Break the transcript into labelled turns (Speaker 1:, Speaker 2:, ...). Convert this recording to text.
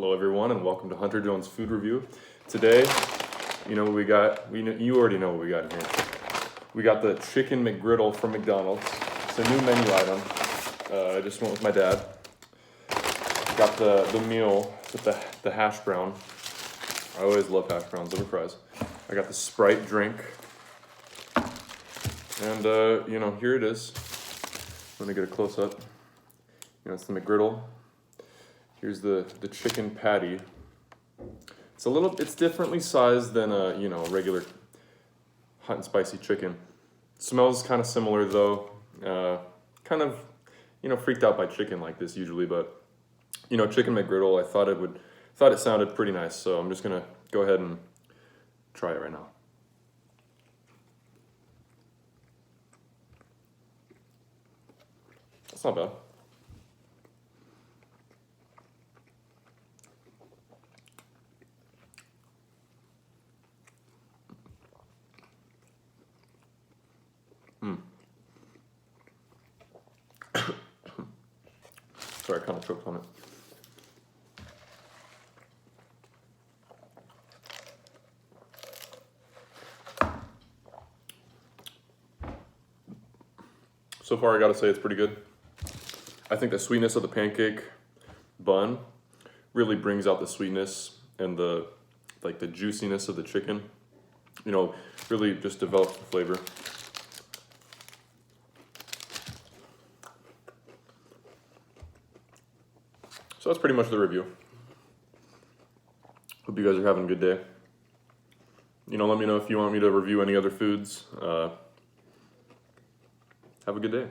Speaker 1: Hello everyone and welcome to Hunter Jones Food Review. Today, you know what we got, you already know what we got in here. We got the chicken McGriddle from McDonald's. It's a new menu item. I just went with my dad. Got the meal with the hash brown. I always love hash browns over fries. I got the Sprite drink. And here it is. Let me get a close up. It's the McGriddle. Here's the chicken patty. It's differently sized than a regular hot and spicy chicken. It smells kind of similar though. Kind of freaked out by chicken like this usually, but chicken McGriddle. I thought it sounded pretty nice, so I'm just gonna go ahead and try it right now. It's not bad. Sorry, I kind of choked on it. So far, I gotta say it's pretty good. I think the sweetness of the pancake bun really brings out the sweetness and the juiciness of the chicken. Really just develops the flavor. So that's pretty much the review. Hope you guys are having a good day. Let me know if you want me to review any other foods. Have a good day.